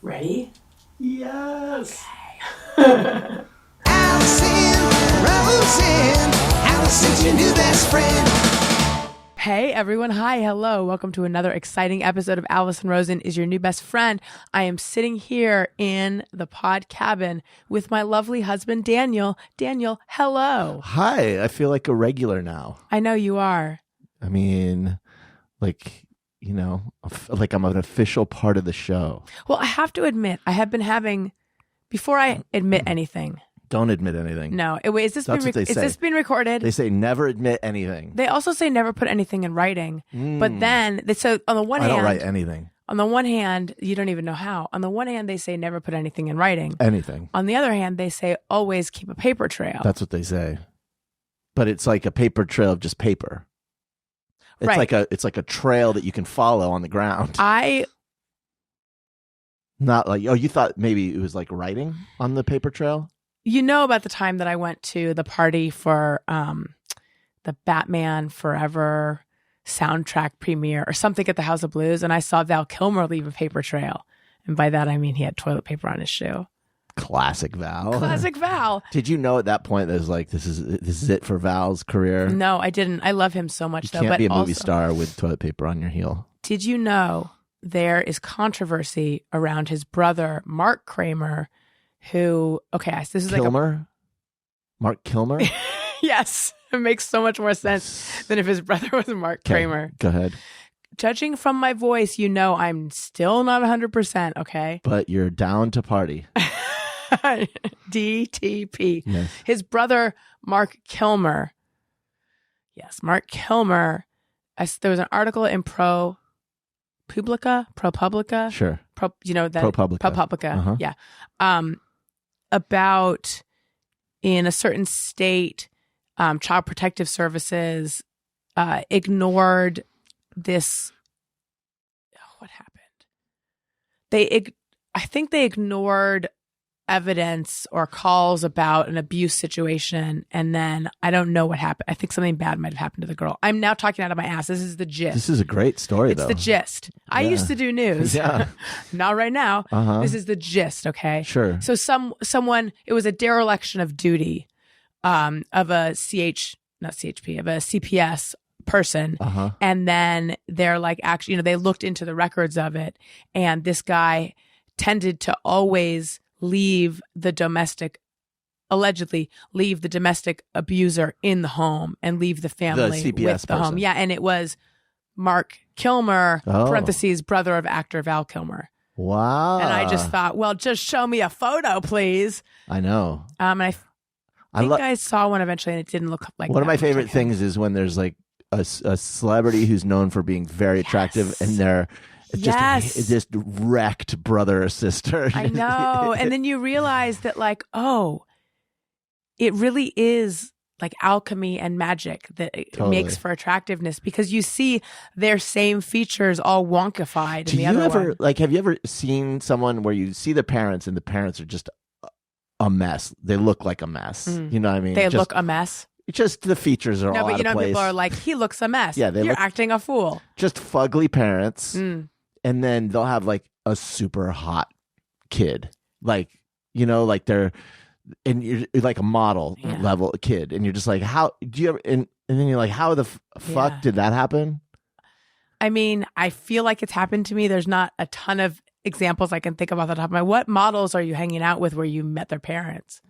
Ready? Yes. Okay. Alison Rosen, Alison's your new best friend. Hey everyone, hi, hello. Welcome to another exciting episode of Alison Rosen is your new best friend. I am sitting here in the pod cabin with my lovely husband, Daniel. Daniel, hello. Hi, I feel like a regular now. I know you are. I mean, like, you know, like I'm an official part of the show. Well, I have to admit, I have been having, before I admit anything. Don't admit anything. No, wait, is this being recorded? They say never admit anything. They also say never put anything in writing. But then, so on the one hand, I don't write anything. On the one hand, you don't even know how. On the one hand, they say never put anything in writing. Anything. On the other hand, they say always keep a paper trail. That's what they say. But it's like a paper trail of just paper. It's right. It's like a trail that you can follow on the ground. Not like, oh, you thought maybe it was like writing on the paper trail? You know about the time that I went to the party for the Batman Forever soundtrack premiere or something at the House of Blues, and I saw Val Kilmer leave a paper trail. And by that, I mean he had toilet paper on his shoe. Classic Val. Classic Val. Did you know at that point that it was like, this is it for Val's career? No, I didn't. I love him so much, though. You can't be a movie also, star with toilet paper on your heel. Did you know there is controversy around his brother, Mark Kramer, who, okay, so this is Kilmer? Mark Kilmer? Yes, it makes so much more sense than if his brother was Mark Kramer. Go ahead. Judging from my voice, you know I'm still not 100%, okay? But you're down to party. DTP. Yes. His brother, Mark Kilmer. Yes, Mark Kilmer. There was an article in ProPublica. Sure. ProPublica. Uh-huh. Yeah. About in a certain state, Child Protective Services ignored this. What happened? I think they ignored evidence or calls about an abuse situation, and then I don't know what happened. I think something bad might have happened to the girl. I'm now talking out of my ass. This is the gist. This is a great story, it's though. The gist. I used to do news. Yeah. Not right now. Uh-huh. This is the gist, okay? Sure. So someone, it was a dereliction of duty of a CPS person. Uh-huh. And then they're like, actually, they looked into the records of it, and this guy tended to always allegedly leave the domestic abuser in the home and leave the family the CPS with the person. home. Yeah, and it was Mark Kilmer, parentheses, brother of actor Val Kilmer. Wow. And I just thought, well, just show me a photo, please. I know. And I think I saw one eventually, and it didn't look like one of my favorite much like things is when there's like a celebrity who's known for being very attractive, and they're just wrecked brother or sister. I know. And then you realize that, like, oh, it really is like alchemy and magic that it makes for attractiveness, because you see their same features all wonkified in the other one. Have you ever seen someone where you see the parents and the parents are just a mess? They look like a mess. You know what I mean? They look a mess. Just the features are all out of place. No, but people are like, he looks a mess. Yeah, you're acting a fool. Just fugly parents. And then they'll have like a super hot kid, like they're, and you're like a model level kid, and you're just like, how do you ever? And then you're like, how the fuck did that happen? I mean, I feel like it's happened to me. There's not a ton of examples I can think of off the top of my. What models are you hanging out with where you met their parents?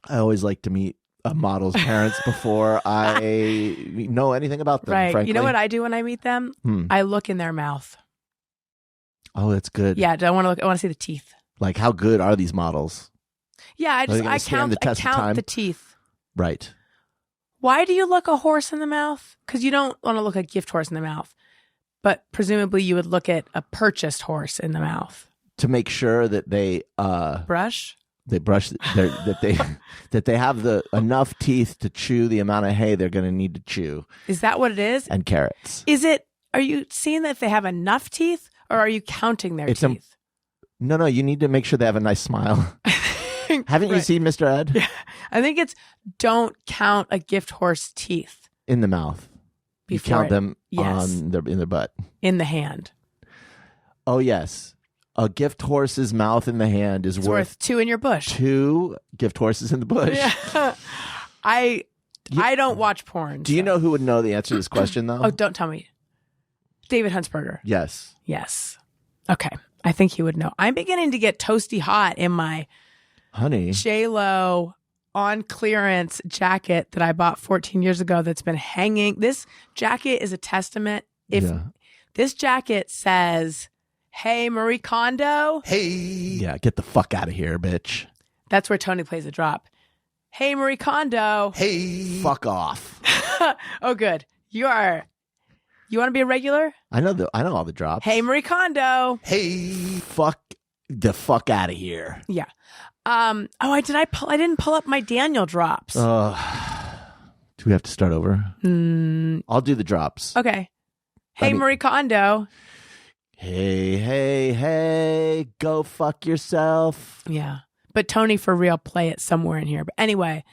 I always like to meet a model's parents before I know anything about them. Right. Frankly. You know what I do when I meet them? I look in their mouth. Oh, that's good. Yeah, I want to see the teeth. Like, how good are these models? Yeah, I count the teeth. Right. Why do you look a horse in the mouth? Because you don't want to look a gift horse in the mouth, but presumably you would look at a purchased horse in the mouth to make sure that they brush. They brush that they have enough teeth to chew the amount of hay they're going to need to chew. Is that what it is? And carrots. Are you seeing that they have enough teeth? Or are you counting their teeth? No, you need to make sure they have a nice smile. Haven't you seen Mr. Ed? Yeah. I think it's don't count a gift horse teeth. In the mouth. You count them in their butt. In the hand. Oh, yes. a gift horse's mouth in the hand is worth 2 in your bush. 2 gift horses in the bush. Yeah. I don't watch porn. Do you know who would know the answer to this question, though? Oh, don't tell me. David Huntsberger. Yes. Yes. Okay. I think he would know. I'm beginning to get toasty hot in my J-Lo on clearance jacket that I bought 14 years ago that's been hanging. This jacket is a testament. If this jacket says, "Hey, Marie Kondo." Hey. Yeah, get the fuck out of here, bitch. That's where Tony plays a drop. "Hey, Marie Kondo." Hey. Fuck off. Oh, good. You want to be a regular? I know all the drops. "Hey, Marie Kondo." Hey. Fuck the fuck out of here. Yeah. I didn't pull up my Daniel drops. Do we have to start over? I'll do the drops. Okay. Hey, Marie Kondo. Hey, go fuck yourself. Yeah. But Tony, for real, play it somewhere in here. But anyway,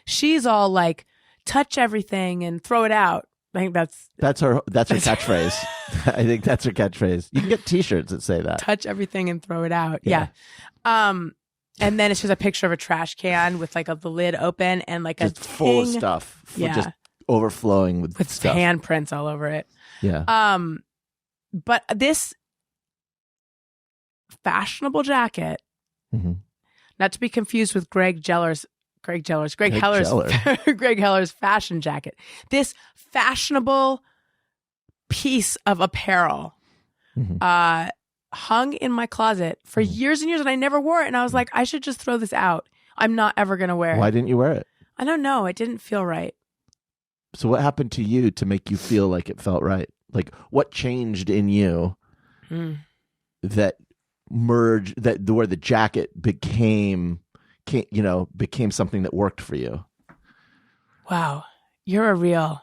she's all like, touch everything and throw it out. I think that's her catchphrase. I think that's her catchphrase. You can get t-shirts that say that. Touch everything and throw it out. Yeah. And then it's just a picture of a trash can with like the lid open and like just a full of stuff. Yeah. Just overflowing with stuff. Handprints all over it. Yeah. But this fashionable jacket, not to be confused with Greg Heller's fashion jacket. This fashionable piece of apparel hung in my closet for years and years, and I never wore it. And I was like, I should just throw this out. I'm not ever going to wear it. Why didn't you wear it? I don't know. It didn't feel right. So what happened to you to make you feel like it felt right? Like what changed in you that merged where the jacket became something that worked for you? Wow. You're a real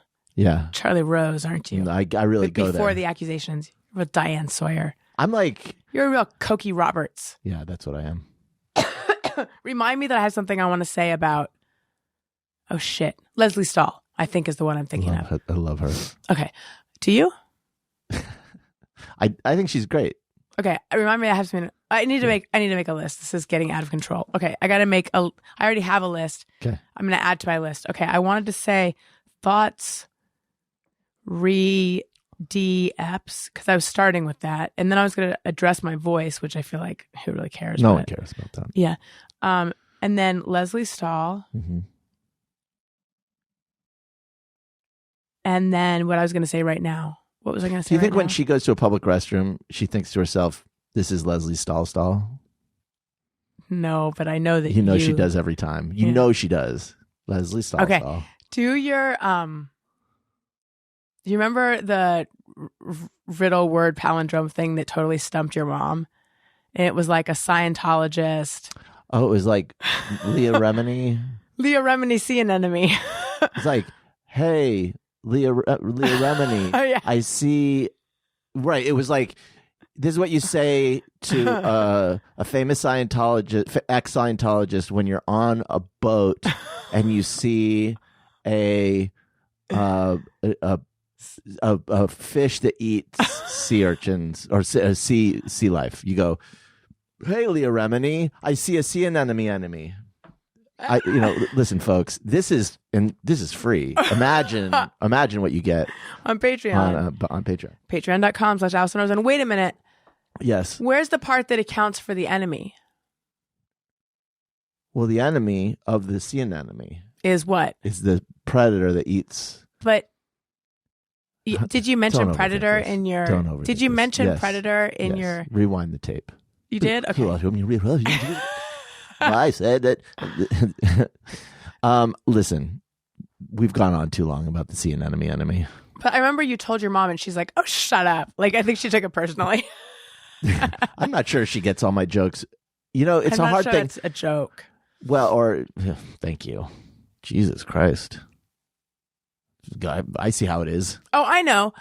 Charlie Rose, aren't you? I really go there. Before the accusations with Diane Sawyer. I'm like... You're a real Cokie Roberts. Yeah, that's what I am. Remind me that I have something I want to say about... Oh, shit. Leslie Stahl, I think, is the one I'm thinking of. I love her. Okay. Do you? I think she's great. Okay. Remind me I have something... I need to make a list. This is getting out of control. Okay. I got to make I already have a list. Okay. I'm going to add to my list. Okay. I wanted to say thoughts DFs because I was starting with that, and then I was going to address my voice, which I feel like who really cares? No one cares about that. Yeah, and then Leslie Stahl, and then what I was going to say right now. What was I going to say? Do you think when she goes to a public restroom, she thinks to herself, "This is Leslie Stahl"? No, but I know that she does every time. You know she does. Leslie Stahl. Okay. Do your do you remember the riddle word palindrome thing that totally stumped your mom? And it was like a Scientologist. Oh, it was like Leah Remini. Leah Remini, see an enemy. It's like, hey, Leah Remini. Oh, yeah. I see. Right. It was like, this is what you say to a famous Scientologist, ex-Scientologist, when you're on a boat and you see a fish that eats sea urchins or sea life. You go, "Hey, Leah Remini, I see a sea anemone." Listen, folks, this is free. Imagine what you get on Patreon. On Patreon. Patreon.com/Alison Rosen. Wait a minute. Yes. Where's the part that accounts for the enemy? Well, the enemy of the sea anemone is what? Is the predator that eats. But did you mention predator in your? Did you mention predator in your? Rewind the tape. You did? Okay. I said that. Listen, we've gone on too long about the sea anemone. But I remember you told your mom, and she's like, "Oh, shut up!" Like I think she took it personally. I'm not sure she gets all my jokes. It's a hard thing. It's a joke. Well, thank you. Jesus Christ. I see how it is. Oh, I know.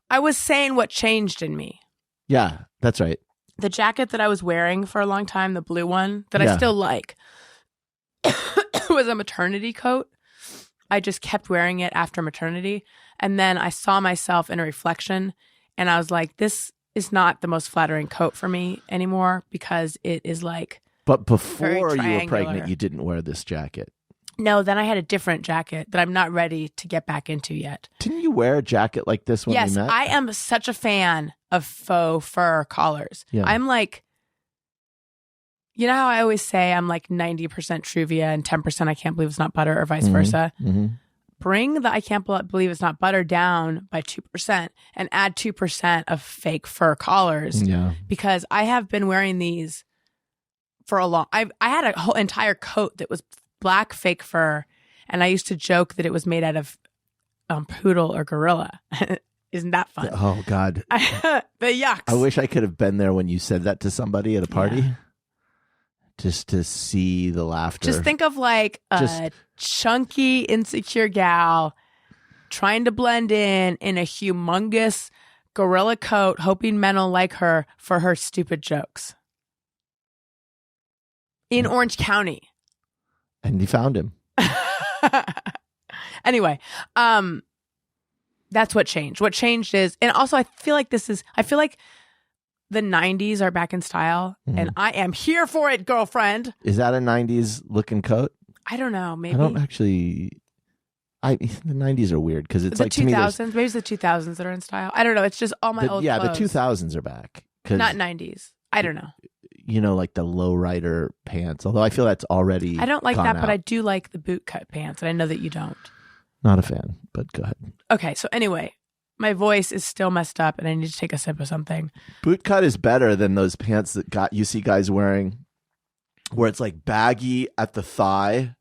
I was saying what changed in me. Yeah, that's right. The jacket that I was wearing for a long time, the blue one that I still like, was a maternity coat. I just kept wearing it after maternity. And then I saw myself in a reflection and I was like, this is not the most flattering coat for me anymore because it is like. But before very you were triangular. pregnant, you didn't wear this jacket. No, then I had a different jacket that I'm not ready to get back into yet. Didn't you wear a jacket like this when Yes, we met? I am such a fan of faux fur collars. Yeah. I'm like, you know how I always say I'm like 90% Truvia and 10% I can't believe it's not butter or vice versa? Mm-hmm. Bring the I can't believe it's not butter down by 2% and add 2% of fake fur collars. Yeah. Because I have been wearing these for a long. I had a whole entire coat that was black fake fur, and I used to joke that it was made out of poodle or gorilla. Isn't that fun? Oh God. The yucks. I wish I could have been there when you said that to somebody at a party. Yeah. Just to see the laughter. Just think of like a chunky, insecure gal trying to blend in a humongous gorilla coat, hoping men will like her for her stupid jokes. In Orange County. And you found him. Anyway, that's what changed. What changed is, and also I feel like the 90s are back in style, and I am here for it, girlfriend. Is that a 90s looking coat? I don't know. Maybe. I don't actually. The 90s are weird because it's the like 2000s. To me, maybe it's the 2000s that are in style. I don't know. It's just all my old the clothes. 2000s are back. Not 90s. I don't know. You know, like the lowrider pants. Although I feel that's already. I don't like that, out. but I do like the boot cut pants, and I know that you don't. Not a fan, but go ahead. Okay, so anyway, my voice is still messed up, and I need to take a sip of something. Boot cut is better than those pants that you see guys wearing, where it's like baggy at the thigh,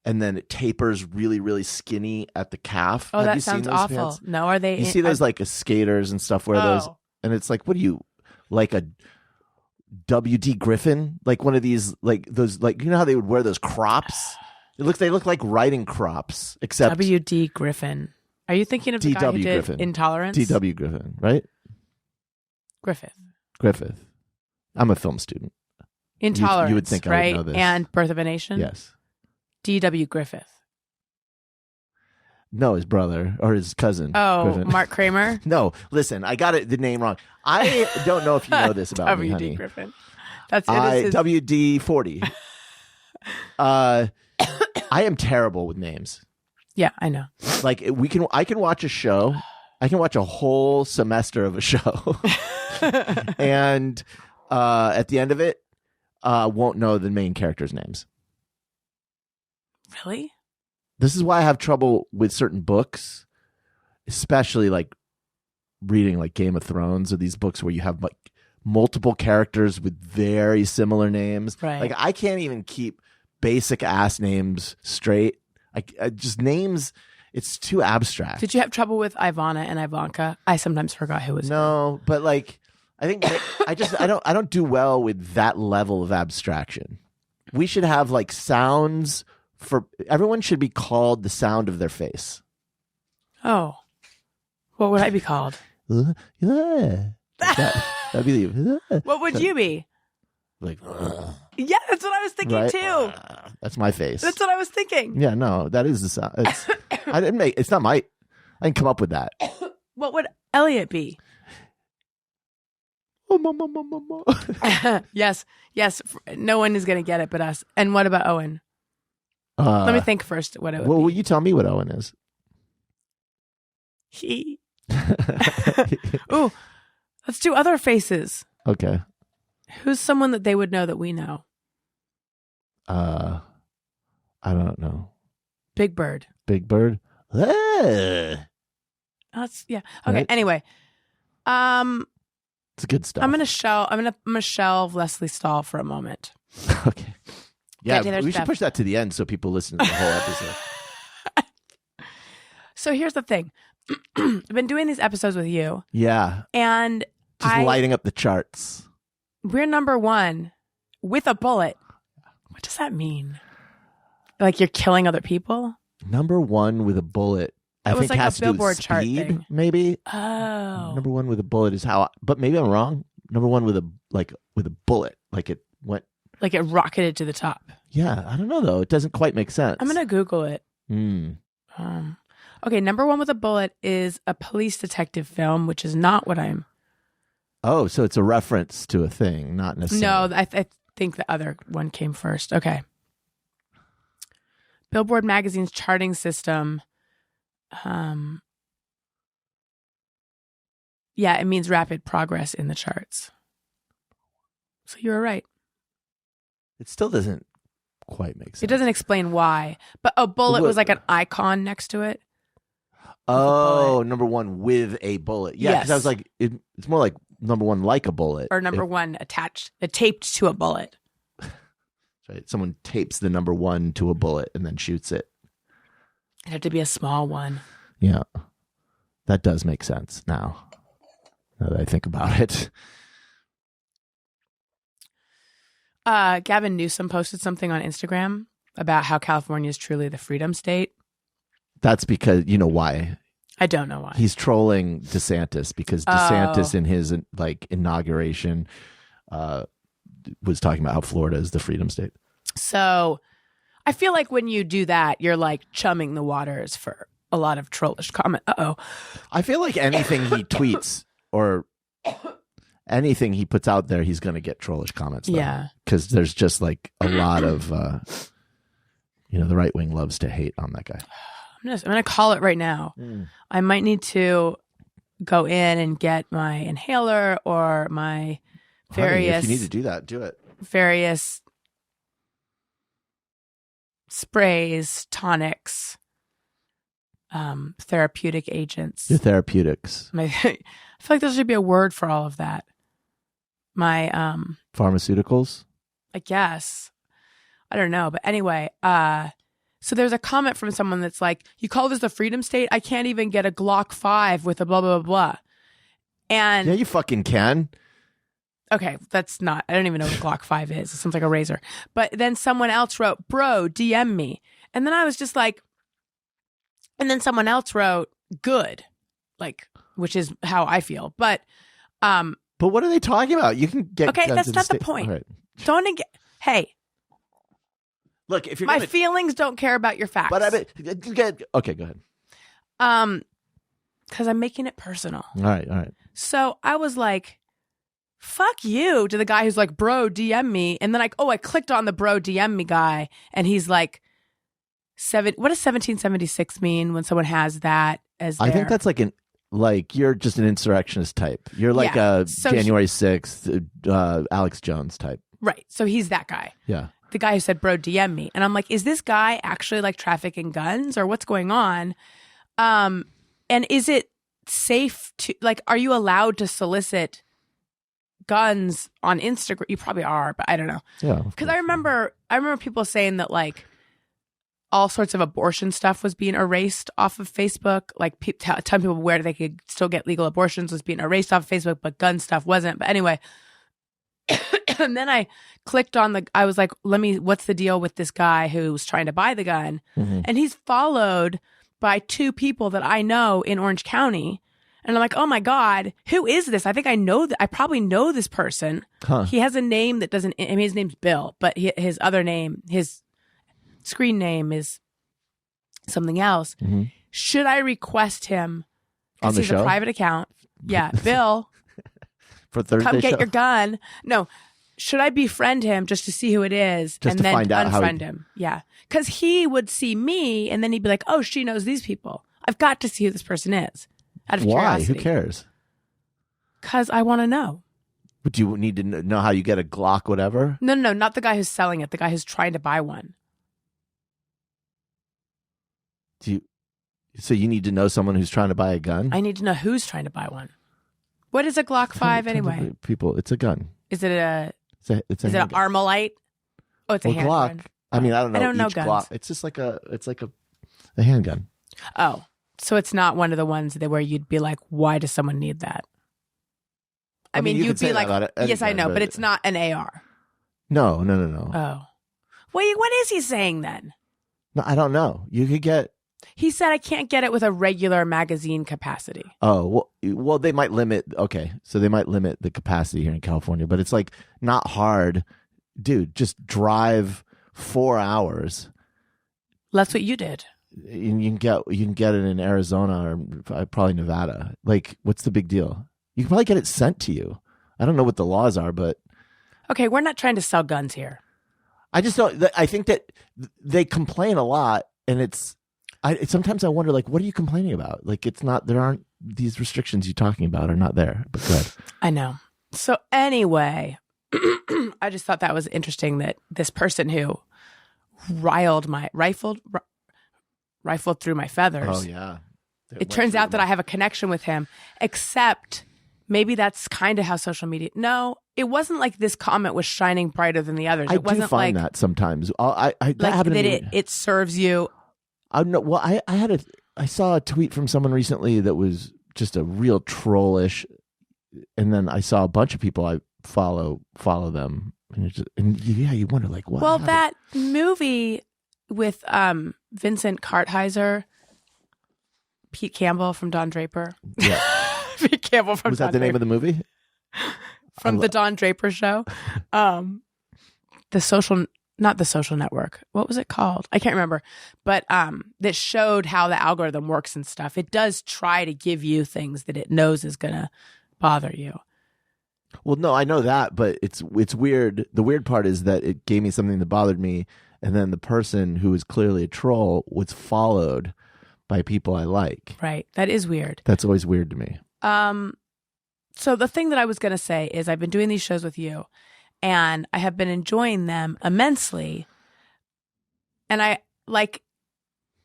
and then it tapers really, really skinny at the calf. Oh, Have that you seen sounds those awful. pants? No, are they? You see those like skaters and stuff wear those, and it's like, what do you like a WD Griffin? Like one of these, like those, like you know how they would wear those crops? They look like riding crops, except WD Griffin. Are you thinking of the guy who did Griffin. Intolerance? DW Griffin, right? Griffith. I'm a film student. Intolerance, you would think right? I would know this. And Birth of a Nation? Yes. D.W. Griffith. No, his brother or his cousin. Oh, Griffin. Mark Kramer? No, listen, I got the name wrong. I don't know if you know this about me, honey. WD Griffin. That's it. WD-40. I am terrible with names. Yeah, I know. Like I can watch a show. I can watch a whole semester of a show, and at the end of it, won't know the main characters' names. Really? This is why I have trouble with certain books, especially like reading like Game of Thrones or these books where you have like multiple characters with very similar names. Right. Like I can't even keep basic ass names straight. I just names. It's too abstract. Did you have trouble with Ivana and Ivanka? I sometimes forgot who was No, but like I think I don't do well with that level of abstraction. We should have like sounds for everyone should be called the sound of their face. Oh. What would I be called? That'd be What would you be? like Yeah, that's what I was thinking right? too. That's my face. That's what I was thinking. Yeah, no, that is the sound. It's not my. I didn't come up with that. What would Elliot be? Yes. No one is going to get it but us. And what about Owen? Let me think first what it would well, be. will you tell me what Owen is? He. Ooh, let's do other faces. Okay. Who's someone that they would know that we know? I don't know. Big Bird. Big Bird. That's yeah. Okay. Right. Anyway, It's good stuff. I'm gonna shelve Leslie Stahl for a moment. Okay. Yeah, Taylor we should Swift. push that to the end so people listen to the whole episode. So here's the thing. I've been doing these episodes with you, Yeah. and Just lighting up the charts. we're number one with a bullet. What does that mean? Like you're killing other people? Number one with a bullet. I That was think like a has to do with Billboard chart speed, thing. maybe. Oh. Number one with a bullet is how. But maybe I'm wrong. Number one with a bullet, like it went. Like it rocketed to the top. Yeah, I don't know though. It doesn't quite make sense. I'm gonna Google it. Okay, number one with a bullet is a police detective film, which is not what I'm Oh, so it's a reference to a thing, not necessarily. No, I think the other one came first. Okay. Billboard magazine's charting system. Yeah, it means rapid progress in the charts. So you were right. It still doesn't quite make sense. It doesn't explain why. But a bullet was like an icon next to it. Oh, number one with a bullet. Yeah, because Yes. I was like, it's more like number one like a bullet. Or number one attached, taped to a bullet. Right? Someone tapes the number one to a bullet and then shoots it. It had to be a small one. Yeah. That does make sense now that I think about it. Gavin Newsom posted something on Instagram about how California is truly the freedom state. That's because, you know why? I don't know why. He's trolling DeSantis because DeSantis in his inauguration was talking about how Florida is the freedom state. So I feel like when you do that, you're like chumming the waters for a lot of trollish comment. I feel like anything he tweets or anything he puts out there, he's going to get trollish comments. Though, yeah. Because there's just like a lot of, the right wing loves to hate on that guy. I'm going to call it right now. I might need to go in and get my inhaler or my various. Honey, if you need to do that, do it. Various sprays, tonics, therapeutic agents. Your therapeutics. I feel like there should be a word for all of that. My Pharmaceuticals? I guess. I don't know. But anyway, so there's a comment from someone that's like, you call this the freedom state? I can't even get a Glock 5 with a blah, blah, blah, blah. And yeah, you fucking can. okay, that's not, I don't even know what Glock 5 is. It sounds like a razor. But then someone else wrote, bro, DM me. And then I was just like, and then someone else wrote, good, like, which is how I feel. But what are they talking about? You can get okay, guns that's in not the state. point. Right. Don't get, hey, look, if you're my feelings don't care about your facts. But I bet, okay, go ahead. Because I'm making it personal. All right. So I was like, fuck you to the guy who's like, bro, DM me. And then I clicked on the bro, DM me guy. And he's like, what does 1776 mean when someone has that as their... I think that's like you're just an insurrectionist type. You're like a January 6th, Alex Jones type. Right. So he's that guy. Yeah. The guy who said, bro, DM me. And I'm like, is this guy actually like trafficking guns or what's going on? And is it safe to, like, are you allowed to solicit guns on Instagram? You probably are, but I don't know. Yeah. Because I remember people saying that like all sorts of abortion stuff was being erased off of Facebook. Like telling people where they could still get legal abortions was being erased off of Facebook, but gun stuff wasn't. But anyway, and then I clicked on I was like, what's the deal with this guy who's trying to buy the gun? Mm-hmm. And he's followed by two people that I know in Orange County. And I'm like, oh my God, who is this? I think I know I probably know this person. Huh. He has a name that doesn't, I mean, his name's Bill, but his other name, his screen name is something else. Mm-hmm. Should I request him? On the he's show? A private account. Yeah. Bill, for Thursday come get show? your gun. No. Should I befriend him just to see who it is just and to then find out unfriend him? Yeah. Because he would see me and then he'd be like, oh, she knows these people. I've got to see who this person is. Out of Why? curiosity. Who cares? Because I want to know. But do you need to know how you get a Glock, whatever? No, not the guy who's selling it. The guy who's trying to buy one. So you need to know someone who's trying to buy a gun? I need to know who's trying to buy one. What is a Glock 5 anyway? People, it's a gun. Is it is it an Armalite? Oh, it's a handgun. Glock. I mean, I don't know. I don't know each guns. Glock. It's just like a handgun. Oh, so it's not one of the ones where you'd be like, why does someone need that? I mean you'd be like, yes, I know, but it's not an AR. No. Oh. Wait, what is he saying then? No, I don't know. You could get... He said I can't get it with a regular magazine capacity. Oh, well, they might limit... Okay, so they might limit the capacity here in California, but it's like not hard. Dude, just drive 4 hours. That's what you did. You can get it in Arizona or probably Nevada. Like, what's the big deal? You can probably get it sent to you. I don't know what the laws are, but Okay, we're not trying to sell guns here. I just don't. I think that they complain a lot, and sometimes I wonder, like, what are you complaining about? Like, it's not. There aren't these restrictions you're talking about are not there. But good. I know. So anyway, I just thought that was interesting that this person who rifled through my feathers. Oh yeah. It turns out that I have a connection with him, except maybe that's kind of how social media. No, it wasn't like this comment was shining brighter than the others. It wasn't find like that sometimes. That like happened that to me. it serves you. I saw a tweet from someone recently that was just a real trollish, and then I saw a bunch of people I follow them, and you wonder like what. Well, that movie with Vincent Kartheiser, Pete Campbell from Don Draper. Yeah. Pete Campbell from was Don that the Draper. name of the movie? From the Don Draper Show. Not the social network. What was it called? I can't remember. But that showed how the algorithm works and stuff. It does try to give you things that it knows is going to bother you. Well, no, I know that, but it's weird. The weird part is that it gave me something that bothered me, and then the person who was clearly a troll was followed by people I like. Right. That is weird. That's always weird to me. So the thing that I was going to say is I've been doing these shows with you, and I have been enjoying them immensely. And I like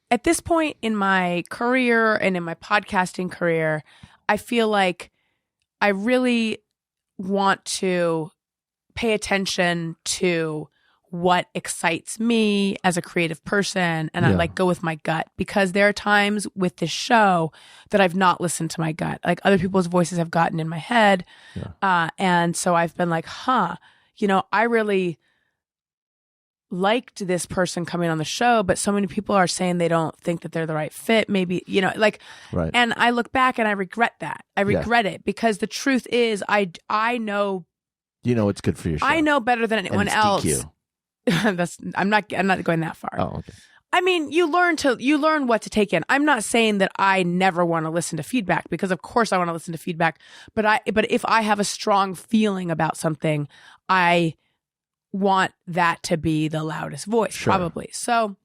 at this point in my career and in my podcasting career, I feel like I really want to pay attention to what excites me as a creative person, and I like go with my gut, because there are times with this show that I've not listened to my gut. Like other people's voices have gotten in my head. And so I've been like, I really liked this person coming on the show, but so many people are saying they don't think that they're the right fit. Maybe, Right. And I look back and I regret that. I regret it, because the truth is I know, what's good for your show. I know better than anyone else. DQ. I'm not going that far. Oh, okay. I mean, you learn what to take in. I'm not saying that I never want to listen to feedback, because of course I want to listen to feedback, but if I have a strong feeling about something, I want that to be the loudest voice, probably. So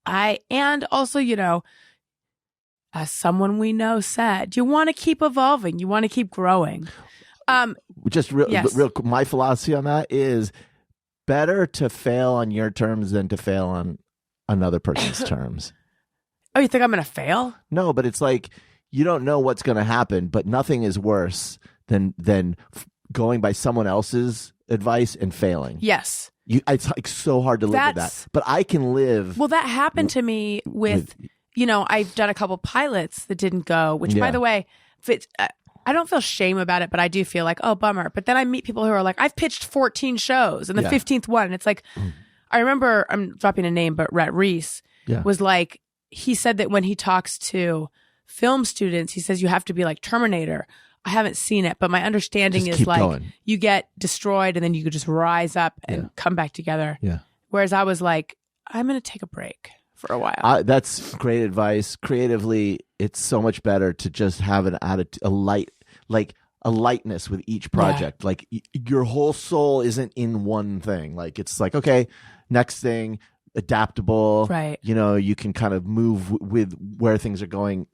and also, as someone we know said, you want to keep evolving, you want to keep growing. Just real my philosophy on that is better to fail on your terms than to fail on another person's terms. Oh, you think I'm going to fail? No, but it's like you don't know what's going to happen, but nothing is worse than going by someone else's advice and failing. Yes. It's like so hard to live with that. But I can live. Well, that happened to me with I've done a couple pilots that didn't go, which by the way, I don't feel shame about it, but I do feel like, oh, bummer. But then I meet people who are like, I've pitched 14 shows and the 15th one. And it's like, I remember, I'm dropping a name, but Rhett Reese was like, he said that when he talks to film students, he says, you have to be like Terminator. I haven't seen it, but my understanding is like going. You get destroyed and then you could just rise up and come back together. Yeah. Whereas I was like, I'm going to take a break for a while. That's great advice. Creatively, it's so much better to just have an attitude, a lightness with each project. Like your whole soul isn't in one thing. Like it's like, okay, next thing, adaptable. Right. You can kind of move with where things are going.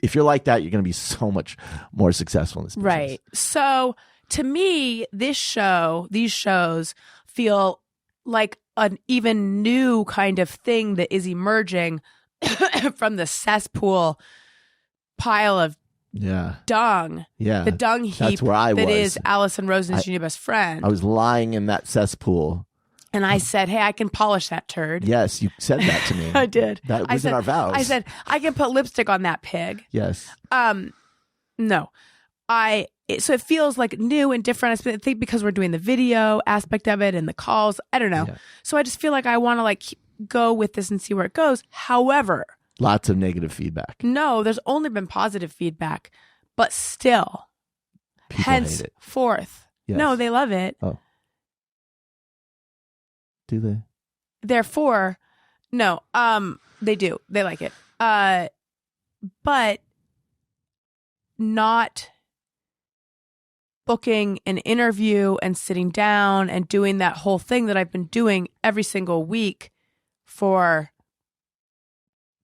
If you're like that, you're going to be so much more successful in this business. Right. So to me, these shows feel like an even new kind of thing that is emerging from the cesspool pile of dung. Yeah. The dung heap. That's where I was. That is Alison Rosen's new best friend. I was lying in that cesspool. And I said, hey, I can polish that turd. Yes, you said that to me. I did. That was in our vows. I said, I can put lipstick on that pig. Yes. No. So it feels like new and different. I think because we're doing the video aspect of it and the calls. I don't know. Yeah. So I just feel like I want to go with this and see where it goes. However. Lots of negative feedback. No, there's only been positive feedback. But still. People henceforth. Yes. No, they love it. Oh. Do they? Therefore, no, they do. They like it. But not booking an interview and sitting down and doing that whole thing that I've been doing every single week for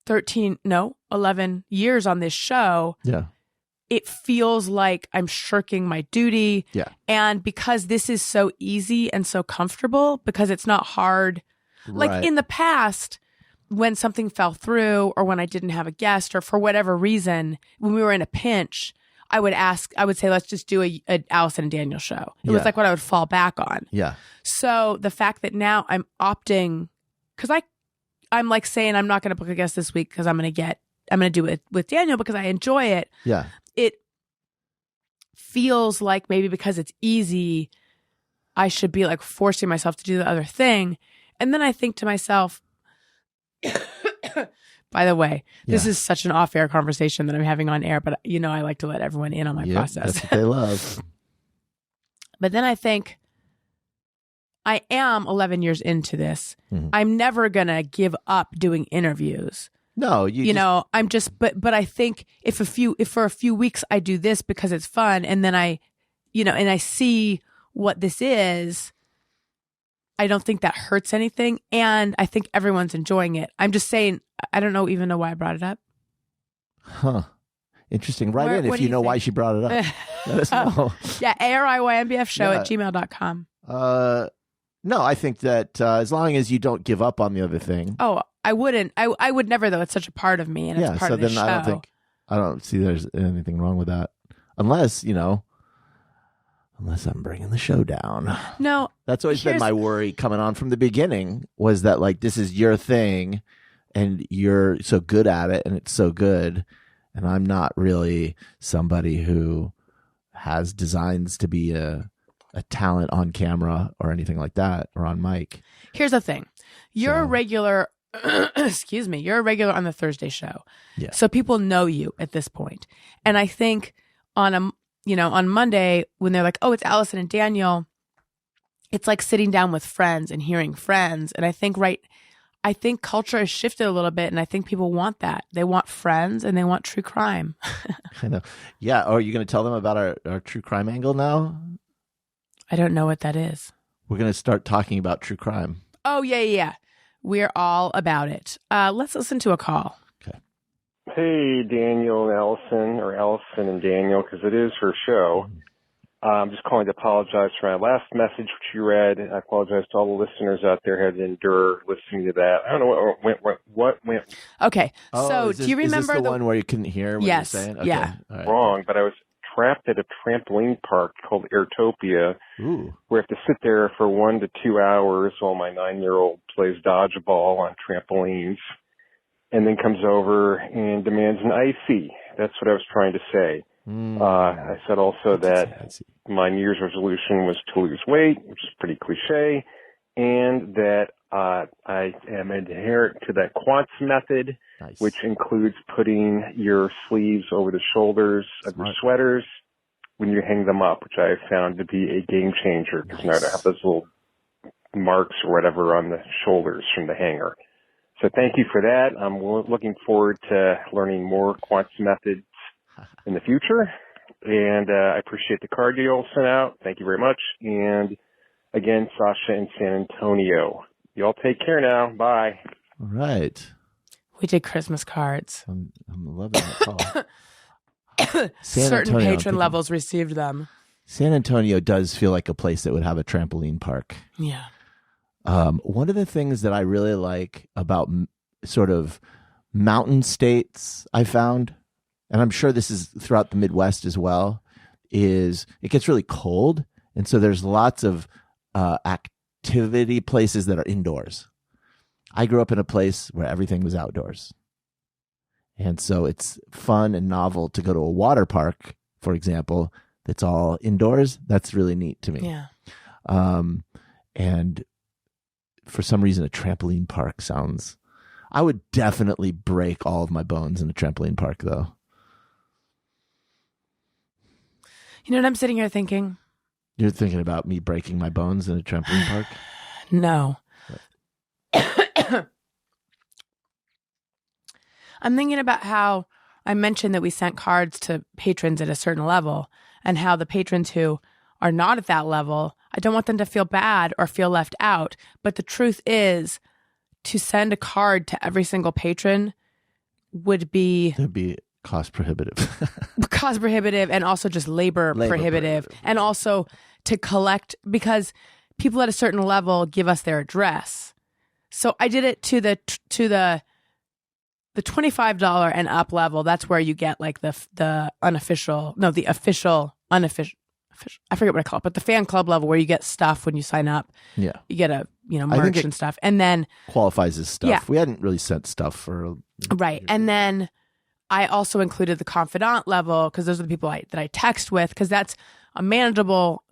11 years on this show. Yeah. It feels like I'm shirking my duty. Yeah. And because this is so easy and so comfortable, because it's not hard. Right. Like in the past, when something fell through or when I didn't have a guest or for whatever reason, when we were in a pinch, I would say, let's just do a Alison and Daniel show. It was like what I would fall back on. Yeah. So the fact that now I'm opting, because I'm like saying I'm not going to book a guest this week because I'm going to do it with Daniel because I enjoy it. Yeah. It feels like maybe because it's easy, I should be like forcing myself to do the other thing. And then I think to myself, by the way, this is such an off-air conversation that I'm having on air, but I like to let everyone in on my process. That's what they love. But then I think I am 11 years into this. Mm-hmm. I'm never going to give up doing interviews. No, I'm just, but I think if for a few weeks I do this because it's fun and then I see what this is, I don't think that hurts anything. And I think everyone's enjoying it. I'm just saying, I don't even know why I brought it up. Huh. Interesting. Write in if you know why she brought it up. Let us know. Yeah. ARIYNBFshow@gmail.com. No, I think that as long as you don't give up on the other thing. Oh, I wouldn't. I would never, though. It's such a part of me, and it's part of the show. I don't see there's anything wrong with that, unless I'm bringing the show down. No, that's always been my worry coming on from the beginning. Was that like this is your thing, and you're so good at it, and it's so good, and I'm not really somebody who has designs to be a talent on camera or anything like that, or on mic. Here's the thing. You're a regular, excuse me, you're a regular on the Thursday show. Yeah. So people know you at this point. And I think on Monday when they're like, oh, it's Alison and Daniel, it's like sitting down with friends and hearing friends. And I think culture has shifted a little bit, and I think people want that. They want friends and they want true crime. I know. Yeah. Are you going to tell them about our true crime angle now? I don't know what that is. We're going to start talking about true crime. Oh, yeah. We're all about it. Let's listen to a call. Okay. Hey, Daniel and Alison, or Alison and Daniel, because it is her show. I'm just calling to apologize for my last message, which you read. I apologize to all the listeners out there who had to endure listening to that. I don't know what went. Okay. So do you remember is this the one where you couldn't hear what you're saying? Okay. Yeah. All right. Wrong, but I was trapped at a trampoline park called Airtopia, where I have to sit there for 1 to 2 hours while my 9-year-old plays dodgeball on trampolines, and then comes over and demands an icy. That's what I was trying to say. I said also that my New Year's resolution was to lose weight, which is pretty cliche, and that I am adherent to that Quantz Method, which includes putting your sleeves over the shoulders of your sweaters when you hang them up, which I have found to be a game changer, because now I don't have those little marks or whatever on the shoulders from the hanger. So thank you for that. I'm looking forward to learning more Quantz Methods in the future. And I appreciate the card you all sent out. Thank you very much. And again, Sasha in San Antonio. You all take care now. Bye. All right. We did Christmas cards. I'm loving that call. Certain patron levels received them. San Antonio does feel like a place that would have a trampoline park. Yeah. One of the things that I really like about sort of mountain states I found, and I'm sure this is throughout the Midwest as well, is it gets really cold. And so there's lots of activity places that are indoors. I grew up in a place where everything was outdoors. And so it's fun and novel to go to a water park, for example, that's all indoors. That's really neat to me. Yeah. And for some reason, a trampoline park sounds... I would definitely break all of my bones in a trampoline park, though. You know what I'm sitting here thinking? You're thinking about me breaking my bones in a trampoline park? No. I'm thinking about how I mentioned that we sent cards to patrons at a certain level, and how the patrons who are not at that level, I don't want them to feel bad or feel left out. But the truth is, to send a card to every single patron would be cost prohibitive. Cost prohibitive, and also just labor prohibitive. And also to collect, because people at a certain level give us their address. So I did it to the $25 and up level. That's where you get like the official, I forget what I call it, but the fan club level where you get stuff when you sign up. Yeah. You get merch and stuff. And then qualifies as stuff. Yeah. We hadn't really sent stuff for right. And then I also included the confidant level, because those are the people that I text with, because that's a manageable.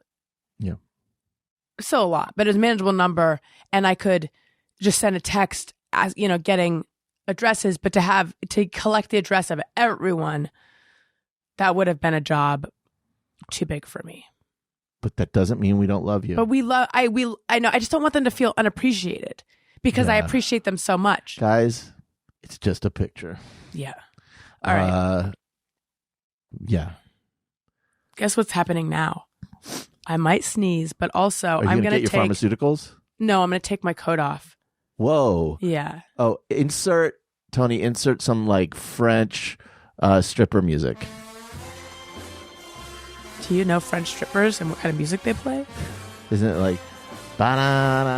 Yeah. Still a lot, but it's a manageable number. And I could just send a text as, getting addresses, but to collect the address of everyone, that would have been a job too big for me. But that doesn't mean we don't love you. But I know. I just don't want them to feel unappreciated, because I appreciate them so much. Guys, it's just a picture. Yeah. All right. Yeah. Guess what's happening now? I might sneeze, but also Are you I'm going to get your pharmaceuticals? No, I'm going to take my coat off. Whoa. Yeah. Oh, insert some like French stripper music. Do you know French strippers and what kind of music they play? Isn't it like plant,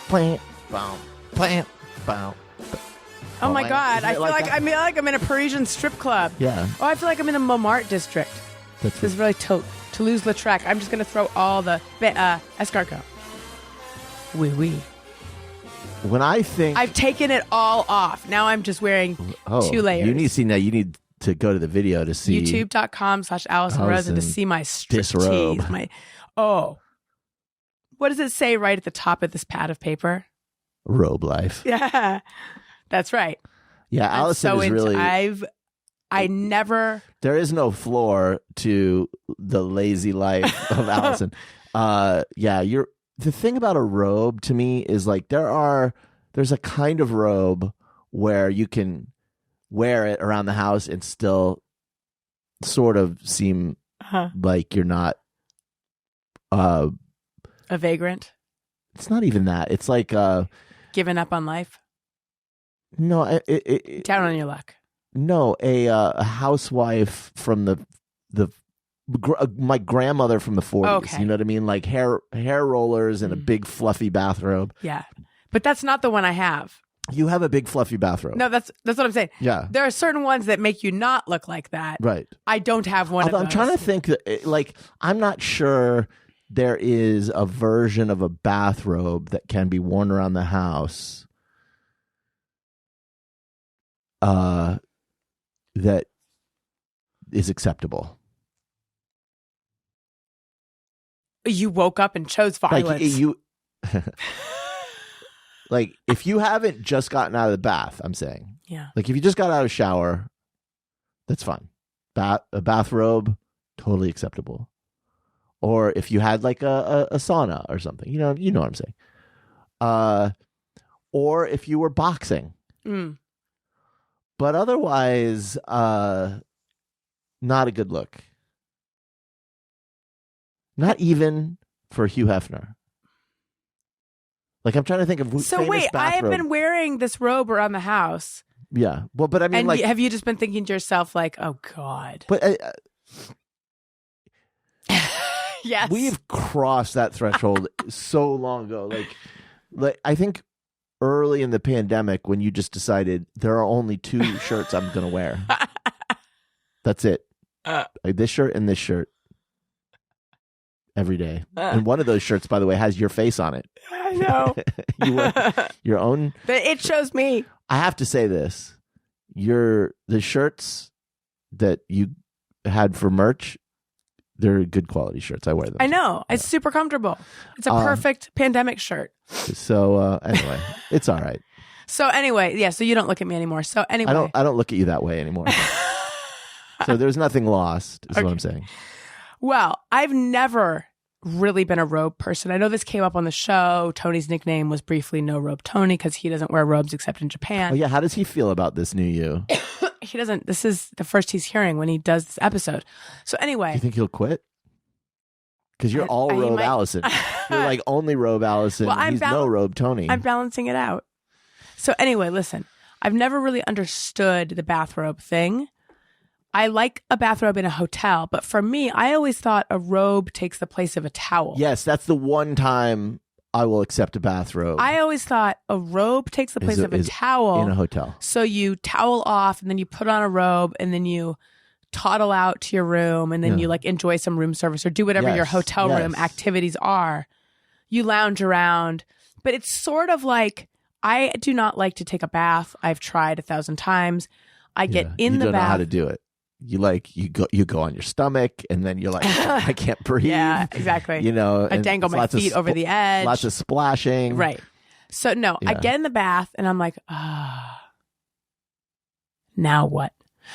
plant, oh my God. I feel like like I'm in a Parisian strip club. Yeah. Oh, I feel like I'm in the Montmartre district. This is really Toulouse-Lautrec. I'm just going to throw all the escargot. Oui, oui. When I think I've taken it all off. Now I'm just wearing 2 layers. You need to go to the video to see YouTube.com/Alison Rosen to see my striptease. What does it say right at the top of this pad of paper? Robe life. Yeah, that's right. Yeah, Alison is really. I never. There is no floor to the lazy life of Alison. The thing about a robe to me is like there's a kind of robe where you can wear it around the house and still sort of seem like you're not a vagrant. It's not even that. It's like giving up on life. No, down on your luck. No, a housewife from my grandmother from the 40s. Okay. You know what I mean? Like hair rollers and a big fluffy bathrobe. Yeah, but that's not the one I have. You have a big fluffy bathrobe. No, that's what I'm saying. Yeah, there are certain ones that make you not look like that. Right. I don't have one. I'm trying to think that, like, I'm not sure there is a version of a bathrobe that can be worn around the house. That is acceptable. You woke up and chose violence. Like if you haven't just gotten out of the bath, I'm saying. Yeah. Like if you just got out of the shower, that's fine. A bathrobe, totally acceptable. Or if you had like a sauna or something, you know what I'm saying. Or if you were boxing. But otherwise, not a good look. Not even for Hugh Hefner. Like I'm trying to think of. So wait, I have been wearing this robe around the house. Yeah, well, but I mean, like, have you just been thinking to yourself, like, "Oh God"? But yes, we've crossed that threshold so long ago. Like I think early in the pandemic when you just decided there are only 2 shirts I'm going to wear. That's it. This shirt and this shirt every day. And one of those shirts, by the way, has your face on it. I know. You wear your own. But it shows me. I have to say this. The shirts that you had for merch, they're good quality shirts. I wear them. I know. It's super comfortable. It's a perfect pandemic shirt. So anyway, it's all right. So anyway, yeah, so you don't look at me anymore. So anyway. I don't look at you that way anymore. So there's nothing lost, is what I'm saying. Well, I've never really been a robe person. I know this came up on the show. Tony's nickname was briefly No Robe Tony because he doesn't wear robes except in Japan. Oh yeah, how does he feel about this new you? He doesn't. This is the first he's hearing when he does this episode. So anyway. Do you think he'll quit? Because you're all robe Allison. You're like only robe Allison. Well, he's no robe Tony. I'm balancing it out. So anyway, listen. I've never really understood the bathrobe thing. I like a bathrobe in a hotel, but for me, I always thought a robe takes the place of a towel. Yes, that's the one time I will accept a bathrobe. I always thought a robe takes the place of a towel. In a hotel. So you towel off and then you put on a robe and then you toddle out to your room and then you like enjoy some room service or do whatever your hotel room activities are. You lounge around, but it's sort of like, I do not like to take a bath. I've tried 1,000 times. I get in the bath. You don't know how to do it. You go on your stomach and then you're like, I can't breathe. Yeah, exactly. You know, I dangle my feet over the edge. Lots of splashing. Right. So no, I get in the bath and I'm like, now what?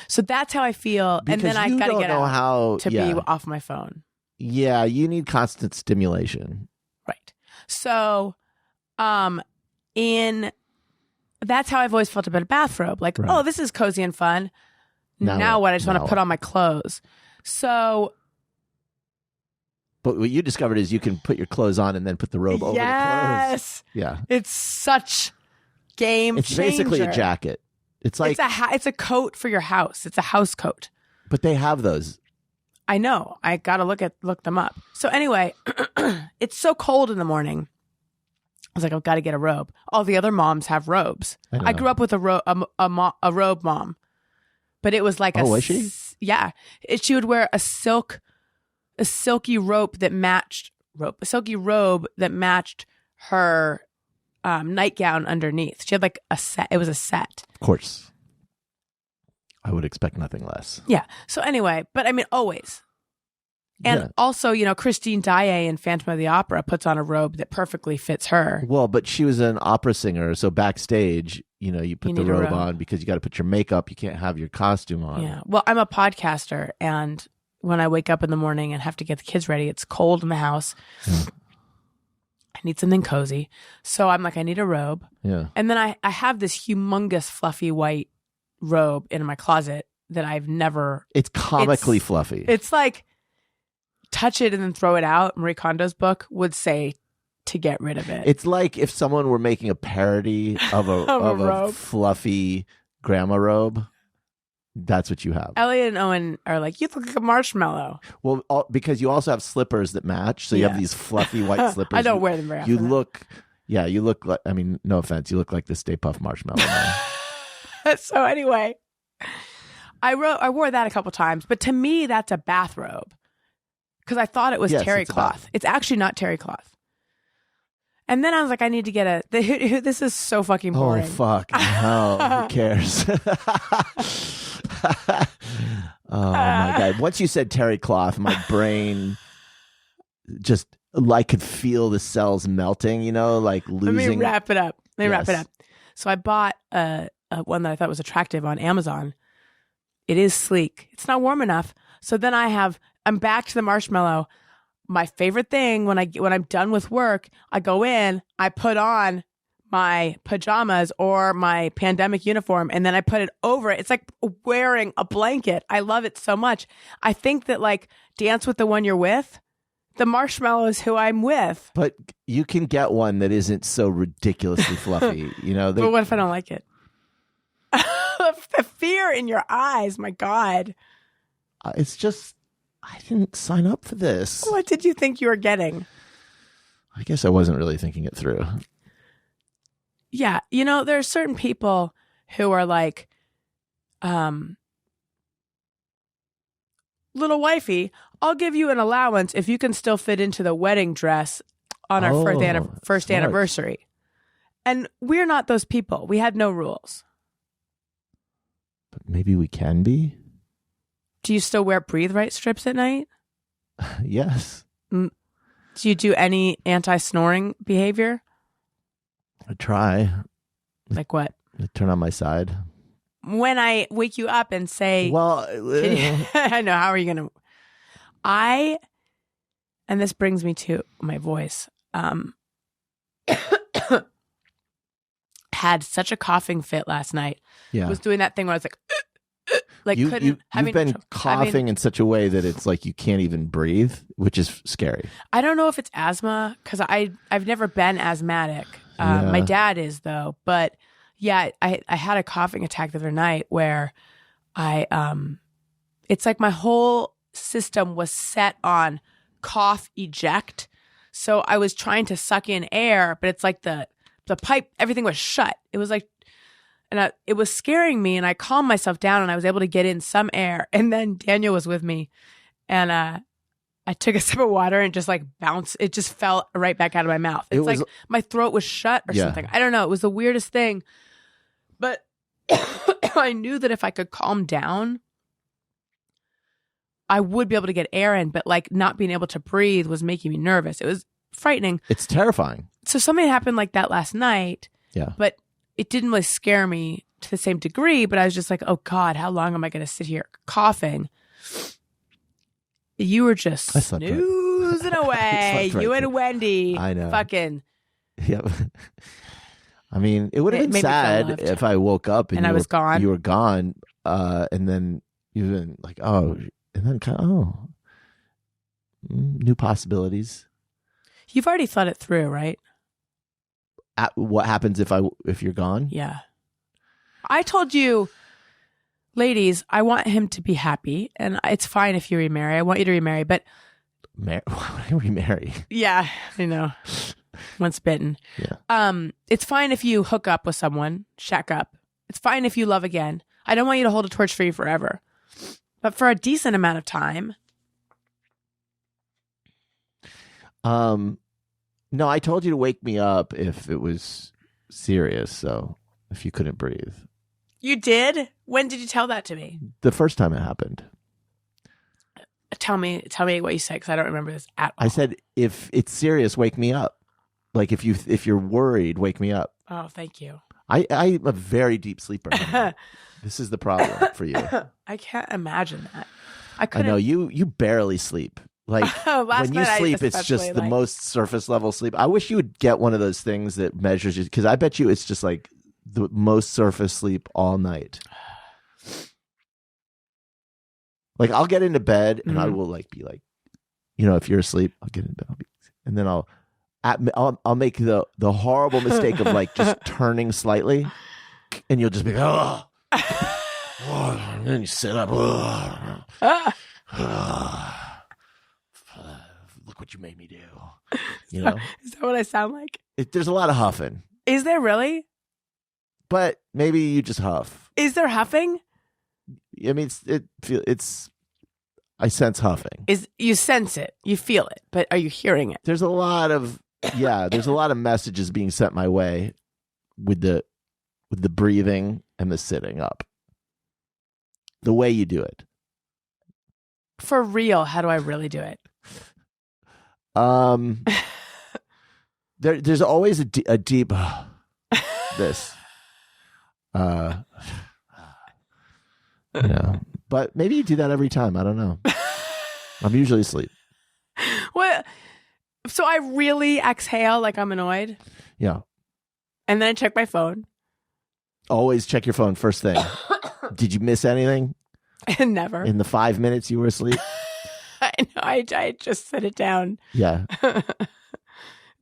So that's how I feel. Because and then I got to get out to be off my phone. Yeah, you need constant stimulation. Right. So, that's how I've always felt about a bathrobe. Like, oh, this is cozy and fun. Now what? I just want to put on my clothes. So. But what you discovered is you can put your clothes on and then put the robe over the clothes. Yes. Yeah. It's such game changer. It's basically a jacket. It's like it's a coat for your house. It's a house coat. But they have those. I know. I got to look them up. So anyway, it's so cold in the morning. I was like, I've got to get a robe. All the other moms have robes. I grew up with a robe mom, but it was like was she? Yeah, she would wear a silky robe that matched her nightgown underneath. She had like a set. It was a set. Of course. I would expect nothing less. Yeah. So anyway, but I mean, always. And also, you know, Christine Daae in Phantom of the Opera puts on a robe that perfectly fits her. Well, but she was an opera singer. So backstage, you know, you put the robe on because you got to put your makeup. You can't have your costume on. Yeah. Well, I'm a podcaster. And when I wake up in the morning and have to get the kids ready, it's cold in the house. I need something cozy. So I'm like, I need a robe. Yeah. And then I have this humongous fluffy white robe in my closet that I've never. It's comically fluffy. It's like touch it and then throw it out. Marie Kondo's book would say to get rid of it. It's like if someone were making a parody of a fluffy grandma robe. That's what you have. Elliot and Owen are like, you look like a marshmallow. Well, because you also have slippers that match. So you have these fluffy white slippers. I don't wear them very often. You look like, I mean, no offense, you look like the Stay Puft Marshmallow Man. So anyway, I wore that a couple times. But to me, that's a bathrobe. Because I thought it was terry cloth. It's actually not terry cloth. And then I was like, I need to get this is so fucking boring. Oh, fuck. No, who cares? Oh, my God. Once you said terry cloth, my brain just, like, could feel the cells melting, you know, like losing. Let me wrap it up. So I bought one that I thought was attractive on Amazon. It is sleek. It's not warm enough. So then I'm back to the marshmallow. My favorite thing when I'm done with work, I go in, I put on my pajamas or my pandemic uniform, and then I put it over it. It's like wearing a blanket. I love it so much. I think that like Dance with the One You're With, the marshmallow is who I'm with. But you can get one that isn't so ridiculously fluffy, you know. But what if I don't like it? The fear in your eyes, my God. It's just, I didn't sign up for this. What did you think you were getting? I guess I wasn't really thinking it through. Yeah. You know, there are certain people who are like, little wifey, I'll give you an allowance if you can still fit into the wedding dress on our first anniversary. And we're not those people. We had no rules. But maybe we can be. Do you still wear Breathe Right strips at night? Yes. Do you do any anti-snoring behavior? I try. Like what? I turn on my side. When I wake you up and say, well, I know, how are you going to? And this brings me to my voice. Had such a coughing fit last night. Yeah. Was doing that thing where I was like, like you've having been trouble- coughing in such a way that it's like you can't even breathe, which is scary. I don't know if it's asthma because I've never been asthmatic. My dad is though, but yeah, I had a coughing attack the other night where it's like my whole system was set on cough eject. So I was trying to suck in air, but it's like the pipe, everything was shut. It was like, and it was scaring me, and I calmed myself down, and I was able to get in some air. And then Daniel was with me, and I took a sip of water and just like bounced. It just fell right back out of my mouth. It's like my throat was shut or something. I don't know. It was the weirdest thing. But I knew that if I could calm down, I would be able to get air in. But like not being able to breathe was making me nervous. It was frightening. It's terrifying. So something happened like that last night. Yeah. But it didn't really scare me to the same degree. But I was just like, oh God, how long am I going to sit here coughing? You were just snoozing away. You and Wendy. I know. Fucking. Yeah. I mean, it would have been sad if I woke up and I was gone. You were gone. And then you've been like, oh, and then kind of, new possibilities. You've already thought it through, right? What happens if you're gone? Yeah. I told you, ladies, I want him to be happy, and it's fine if you remarry. I want you to remarry, but why would I remarry? Yeah, I know. Once bitten. Yeah. It's fine if you hook up with someone, shack up. It's fine if you love again. I don't want you to hold a torch for you forever, but for a decent amount of time. No, I told you to wake me up if it was serious. So if you couldn't breathe. You did? When did you tell that to me? The first time it happened. Tell me what you said, because I don't remember this at all. I said, if it's serious, wake me up. Like if you're worried, wake me up. Oh, thank you. I'm a very deep sleeper. This is the problem for you. I can't imagine that. I know you barely sleep. Like when you sleep, it's just the most surface level sleep. I wish you would get one of those things that measures you, because I bet you it's just like the most surface sleep all night. Like I'll get into bed and I will like be like, if you're asleep, I'll get in bed, and then I'll make the horrible mistake of like just turning slightly, and you'll just be like, and then you sit up, look what you made me do. Is that what I sound like? There's a lot of huffing. Is there really? But maybe you just huff. Is there huffing? I mean, I sense huffing. You sense it, you feel it, but are you hearing it? There's a lot of messages being sent my way with the breathing and the sitting up. The way you do it. For real, how do I really do it? There's always a deep this. But maybe you do that every time. I don't know. I'm usually asleep. What? So I really exhale like I'm annoyed? Yeah. And then I check my phone. Always check your phone first thing. Did you miss anything? Never. In the 5 minutes you were asleep? I know. I just set it down. Yeah.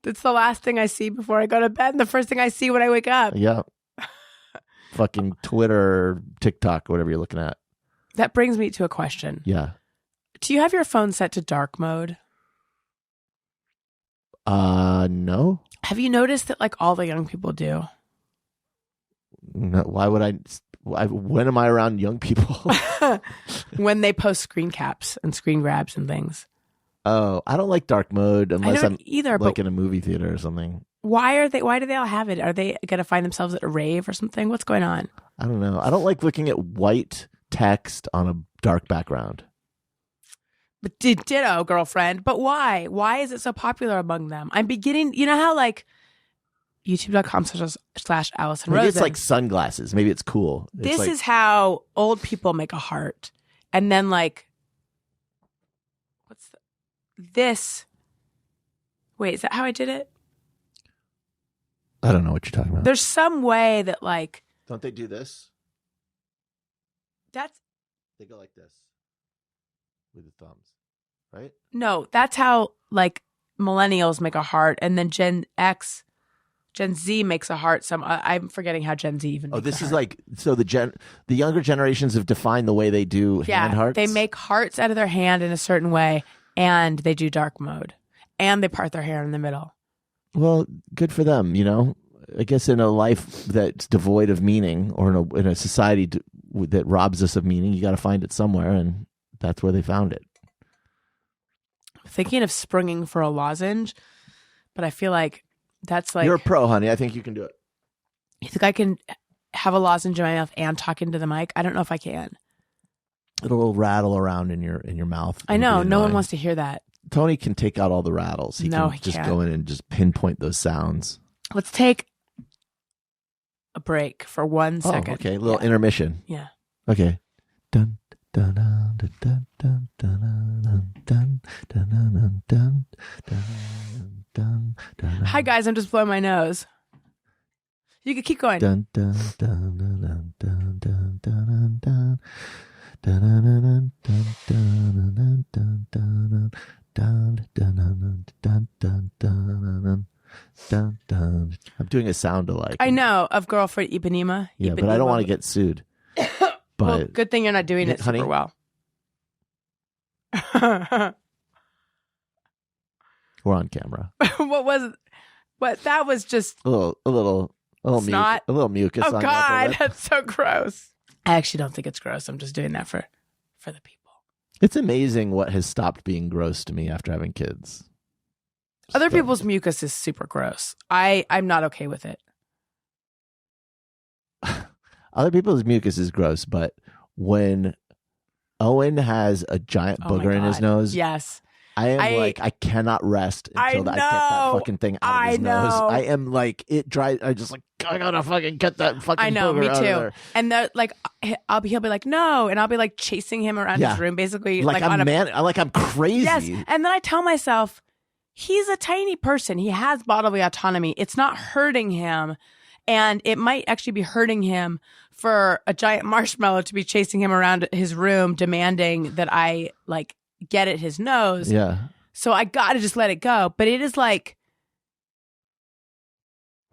That's the last thing I see before I go to bed and the first thing I see when I wake up. Yeah. Fucking Twitter or TikTok, whatever you're looking at. That brings me to a question. Yeah. Do you have your phone set to dark mode? No. Have you noticed that like all the young people do? No, why would I? When am I around young people? When they post screen caps and screen grabs and things. Oh, I don't like dark mode unless I'm either, like in a movie theater or something. Why do they all have it? Are they going to find themselves at a rave or something? What's going on? I don't know. I don't like looking at white text on a dark background. But ditto, girlfriend. But why? Why is it so popular among them? I'm beginning, you know how like youtube.com/Alison Rosen. Maybe it's like sunglasses. Maybe it's cool. This is how old people make a heart. And then like, this? Wait, is that how I did it? I don't know what you're talking about. There's some way that like. Don't they do this? They go like this with the thumbs, right? No, that's how like millennials make a heart, and then Gen Z makes a heart. I'm forgetting how Gen Z even. Oh, makes this a is heart. like so the younger generations have defined the way they do hand hearts. They make hearts out of their hand in a certain way, and they do dark mode, and they part their hair in the middle. Well, good for them. I guess in a life that's devoid of meaning, or in a society that robs us of meaning, you got to find it somewhere, and that's where they found it. Thinking of springing for a lozenge, but I feel like that's like... You're a pro, honey. I think you can do it. You think I can have a lozenge in my mouth and talk into the mic? I don't know if I can. It'll rattle around in your mouth. I know. No one wants to hear that. Tony can take out all the rattles. He can just go in and just pinpoint those sounds. Let's take a break for 1 second. Okay. A little intermission. Yeah. Okay. Dun, dun, dun, dun, dun, dun, dun, dun, dun, dun, dun, dun. Hi, guys. I'm just blowing my nose. You can keep going. Dun, dun, dun, dun, dun, dun, dun, dun. Dun, dun, dun, dun, dun, dun, dun, dun, dun, dun, dun, dun, dun. I'm doing a sound alike. I know, of Girlfriend Ipanema. Yeah, but I don't want to get sued. But well, good thing you're not doing it super well. We're on camera. What was it? What that was just a little snot? A little mucus. Oh God, that's so gross. I actually don't think it's gross. I'm just doing that for the people. It's amazing what has stopped being gross to me after having kids. Other people's mucus is super gross. I'm not okay with it. Other people's mucus is gross, but when Owen has a giant booger in his nose, yes, I cannot rest until I get that fucking thing out of his nose. I am like, it dries. I just like, I gotta fucking get that fucking booger out of there. And he'll be like, no, and I'll be like chasing him around his room, basically like I'm crazy. Yes, and then I tell myself, he's a tiny person. He has bodily autonomy. It's not hurting him. And it might actually be hurting him for a giant marshmallow to be chasing him around his room, demanding that I like get at his nose. Yeah. So I got to just let it go. But it is like,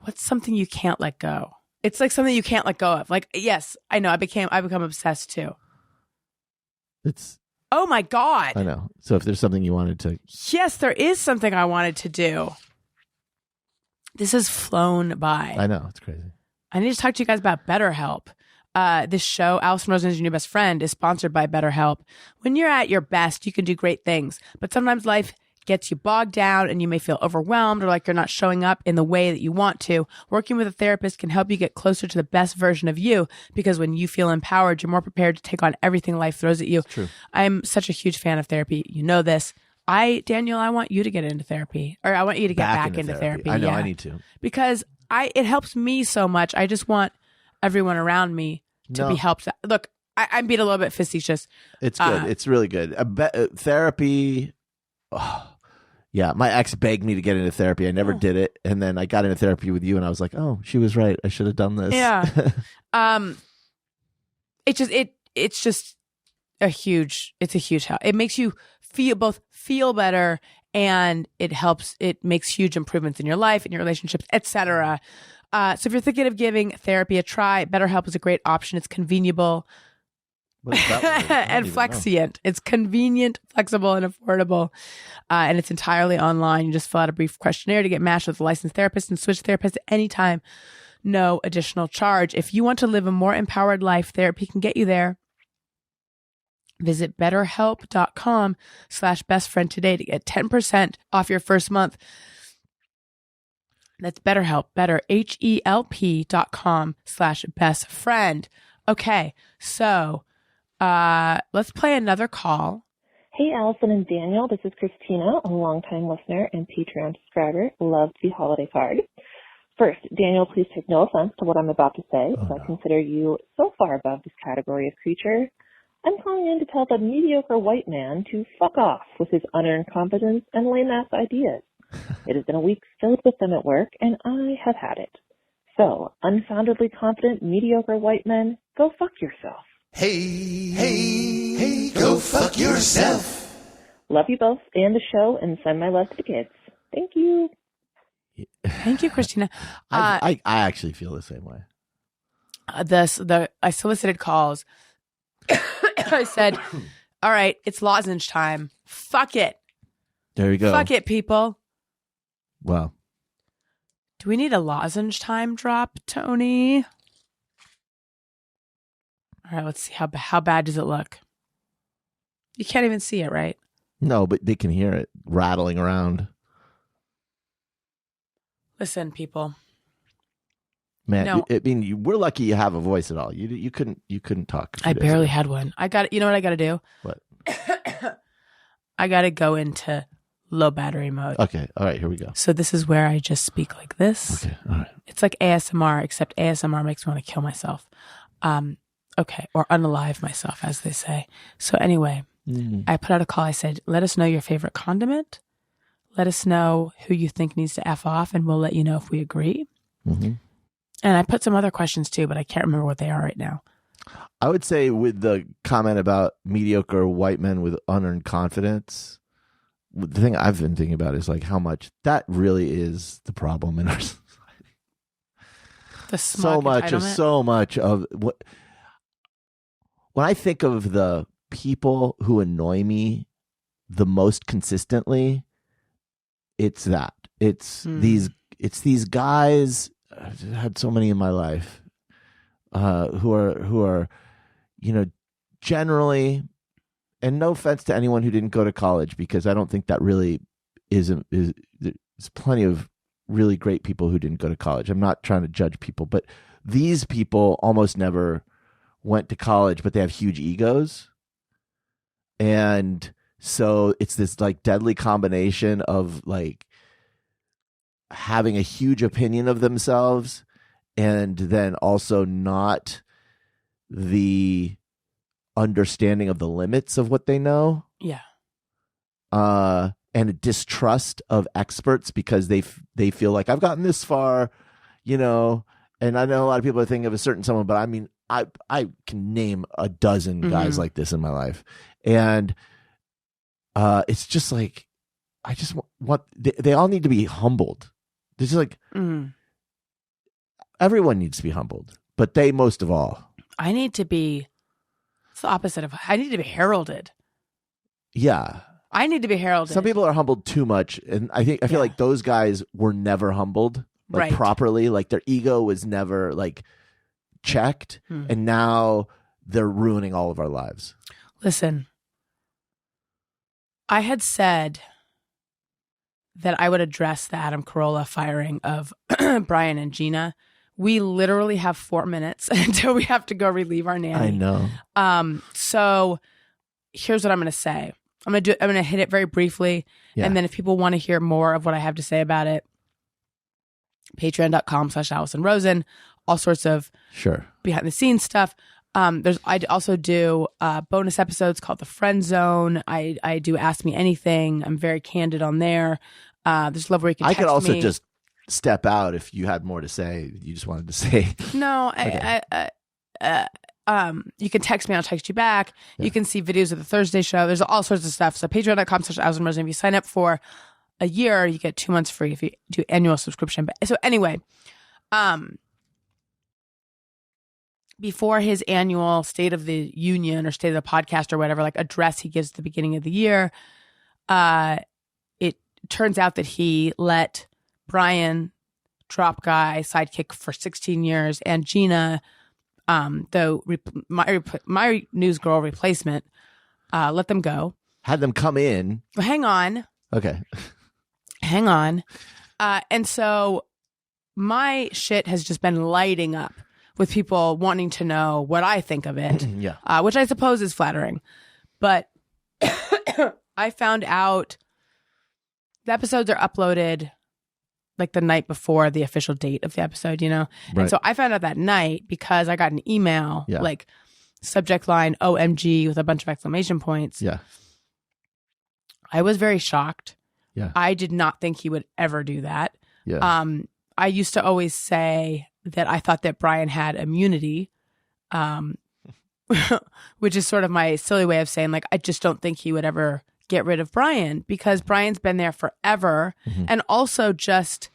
what's something you can't let go? It's like something you can't let go of. Like, yes, I know. I become obsessed too. Oh my God. I know. So if there's something you wanted to. Yes, there is something I wanted to do. This has flown by. I know. It's crazy. I need to talk to you guys about BetterHelp. This show, Alison Rosen is Your New Best Friend, is sponsored by BetterHelp. When you're at your best, you can do great things. But sometimes life gets you bogged down and you may feel overwhelmed or like you're not showing up in the way that you want to. Working with a therapist can help you get closer to the best version of you, because when you feel empowered, you're more prepared to take on everything life throws at you. True. I'm such a huge fan of therapy. You know this. Daniel, I want you to get into therapy, or I want you to get back into therapy. I know, I need to. Because it helps me so much. I just want everyone around me to be helped. Look, I'm being a little bit facetious. It's good. It's really good. Therapy. Oh, yeah, my ex begged me to get into therapy. I never did it, and then I got into therapy with you, and I was like, "Oh, she was right. I should have done this." Yeah. It's just a huge help. It makes you feel better, and it helps. It makes huge improvements in your life, in your relationships, etc. So if you're thinking of giving therapy a try, BetterHelp is a great option. It's convenient and flexient. It's convenient, flexible, and affordable. And it's entirely online. You just fill out a brief questionnaire to get matched with a licensed therapist and switch therapists at any time. No additional charge. If you want to live a more empowered life, therapy can get you there. Visit betterhelp.com/bestfriend today to get 10% off your first month. That's BetterHelp, HELP.com/bestfriend. Okay, so let's play another call. Hey, Alison and Daniel. This is Christina, a longtime listener and Patreon subscriber. Loved the holiday card. First, Daniel, please take no offense to what I'm about to say, as I consider you so far above this category of creature. I'm calling in to tell the mediocre white man to fuck off with his unearned competence and lame-ass ideas. It has been a week filled with them at work, and I have had it. So, unfoundedly confident, mediocre white men, go fuck yourself. Hey, go fuck yourself. Love you both and the show, and send my love to the kids. Thank you. Thank you, Christina. I actually feel the same way. I solicited calls. I said, all right, it's lozenge time. Fuck it. There you go. Fuck it, people. Wow. Do we need a lozenge time drop, Tony? All right, let's see. How bad does it look? You can't even see it, right? No, but they can hear it rattling around. Listen, people. Man, No. we're lucky you have a voice at all. You couldn't talk. I barely had one. You know what I got to do? What? I got to go into low battery mode. Okay. All right. Here we go. So this is where I just speak like this. Okay. All right. It's like ASMR, except ASMR makes me want to kill myself. Okay. Or unalive myself, as they say. So anyway, I put out a call. I said, let us know your favorite condiment. Let us know who you think needs to F off, and we'll let you know if we agree. Mm-hmm. And I put some other questions too, but I can't remember what they are right now. I would say with the comment about mediocre white men with unearned confidence, the thing I've been thinking about is like how much that really is the problem in our society. So much of what, when I think of the people who annoy me the most consistently, it's that. It's these guys. I've had so many in my life who are, generally, and no offense to anyone who didn't go to college, because I don't think that really is there's plenty of really great people who didn't go to college. I'm not trying to judge people, but these people almost never went to college, but they have huge egos. And so it's this like deadly combination of like having a huge opinion of themselves and then also not the understanding of the limits of what they know. Yeah. And a distrust of experts because they feel like I've gotten this far, and I know a lot of people are thinking of a certain someone, but I mean, I can name a dozen guys like this in my life. And it's just like, I just want, they all need to be humbled. It's just like, everyone needs to be humbled, but they most of all. It's the opposite of, I need to be heralded. Yeah. I need to be heralded. Some people are humbled too much. And I feel like those guys were never humbled properly. Like their ego was never like checked. And now they're ruining all of our lives. Listen, I had said that I would address the Adam Carolla firing of Brian and Gina. We literally have 4 minutes until we have to go relieve our nanny. I know. So here's what I'm going to say. I'm going to hit it very briefly. Yeah. And then if people want to hear more of what I have to say about it, patreon.com/Alison Rosen, all sorts of behind the scenes stuff. I also do bonus episodes called The Friend Zone. I do Ask Me Anything. I'm very candid on there. There's a level where you can text me. I could also just step out if you had more to say. You just wanted to say. No, you can text me. I'll text you back. Yeah. You can see videos of the Thursday show. There's all sorts of stuff. So patreon.com/Alison Rosen. If you sign up for a year, you get 2 months free if you do annual subscription. But so anyway, before his annual State of the Union or State of the Podcast or whatever, like address he gives at the beginning of the year, it turns out that he let Brian, drop guy, sidekick for 16 years, and Gina, my news girl replacement, let them go. Had them come in. Well, hang on. Okay. Hang on. And so my shit has just been lighting up with people wanting to know what I think of it. Yeah. Which I suppose is flattering. But I found out the episodes are uploaded like the night before the official date of the episode, Right. And so I found out that night because I got an email, like subject line OMG with a bunch of exclamation points. Yeah. I was very shocked. Yeah. I did not think he would ever do that. Yeah. I used to always say that I thought that Brian had immunity. which is sort of my silly way of saying, like, I just don't think he would ever get rid of Brian because Brian's been there forever. And also just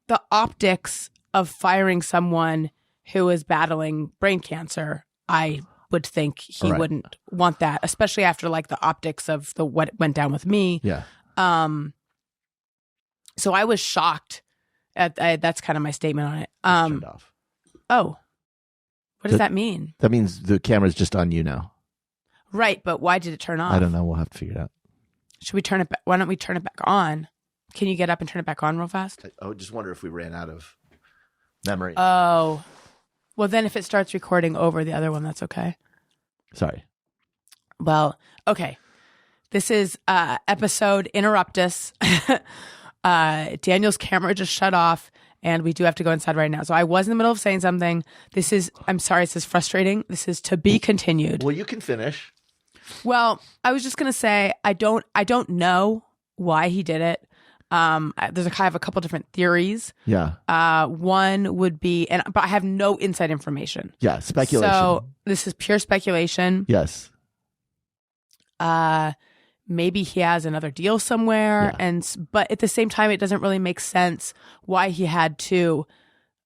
the optics of firing someone who is battling brain cancer, I would think he wouldn't want that, especially after like the optics of what went down with me. Yeah. So I was shocked at that's kind of my statement on it. Turned off. Oh, what does that mean? That means the camera's just on you now. Right, but why did it turn off? I don't know. We'll have to figure it out. Should we turn it back? Why don't we turn it back on? Can you get up and turn it back on real fast? I just wonder if we ran out of memory. Oh, well, then if it starts recording over the other one, that's okay. Sorry. Well, okay. This is episode Interruptus. Daniel's camera just shut off, and we do have to go inside right now. So I was in the middle of saying something. I'm sorry, this is frustrating. This is to be continued. Well, you can finish. Well, I was just going to say, I don't know why he did it. I have a couple different theories. Yeah. One would be, but I have no inside information. Yeah, speculation. So this is pure speculation. Yes. Maybe he has another deal somewhere, but at the same time, it doesn't really make sense why he had to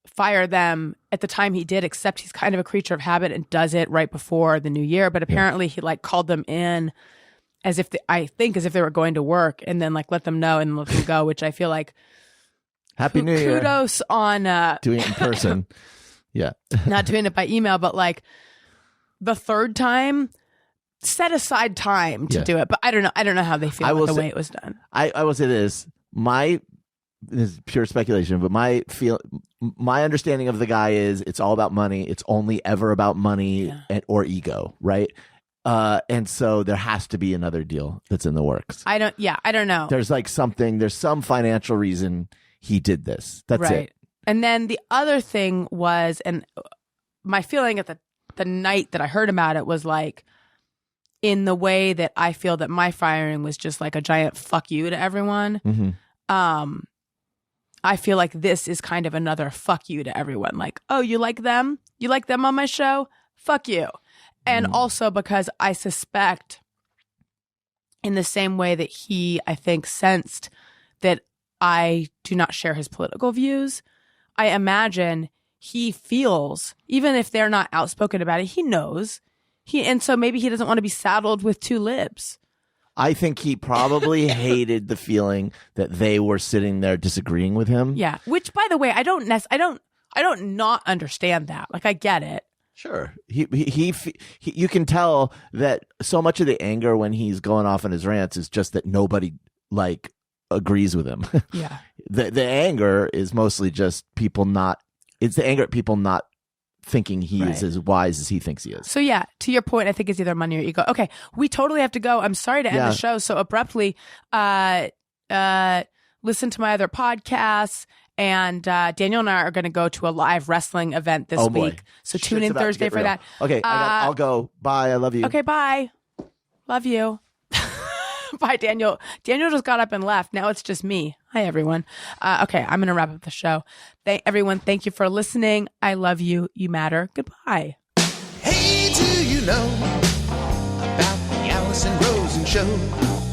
fire them at the time he did, except he's kind of a creature of habit and does it right before the new year. But apparently he like called them in as if they were going to work and then like let them know and let them go, which I feel like Happy New Year. Kudos on doing it in person. Yeah. Not doing it by email, but like the third time, set aside time to do it. But I don't know how they feel about the way it was done. I will say this. This is pure speculation, but my understanding of the guy is it's all about money. It's only ever about money or ego, right? And so there has to be another deal that's in the works. I don't know. There's some financial reason he did this. That's it. And then the other thing was, and my feeling at the night that I heard about it was like, in the way that I feel that my firing was just like a giant fuck you to everyone. Mm-hmm. I feel like this is kind of another fuck you to everyone. Like, oh, you like them? You like them on my show? Fuck you. And also because I suspect in the same way that he, I think, sensed that I do not share his political views, I imagine he feels, even if they're not outspoken about it, he knows. And so maybe he doesn't want to be saddled with two libs. I think he probably hated the feeling that they were sitting there disagreeing with him. Yeah, which, by the way, I don't not understand that. Like, I get it. Sure, he you can tell that so much of the anger when he's going off on his rants is just that nobody like agrees with him. Yeah, the anger is mostly just people not. It's the anger at people not thinking he is as wise as he thinks he is. So yeah, to your point, I think it's either money or ego. Okay, we totally have to go. I'm sorry to end the show so abruptly. Listen to my other podcasts, and Daniel and I are going to go to a live wrestling event this week. So tune in Thursday for that. Okay, I'll go. Bye. I love you. Okay, bye. Love you. Bye, Daniel. Daniel just got up and left. Now it's just me. Hi, everyone. Okay, I'm going to wrap up the show. Everyone, thank you for listening. I love you. You matter. Goodbye. Hey, do you know about the Alison Rosen Show?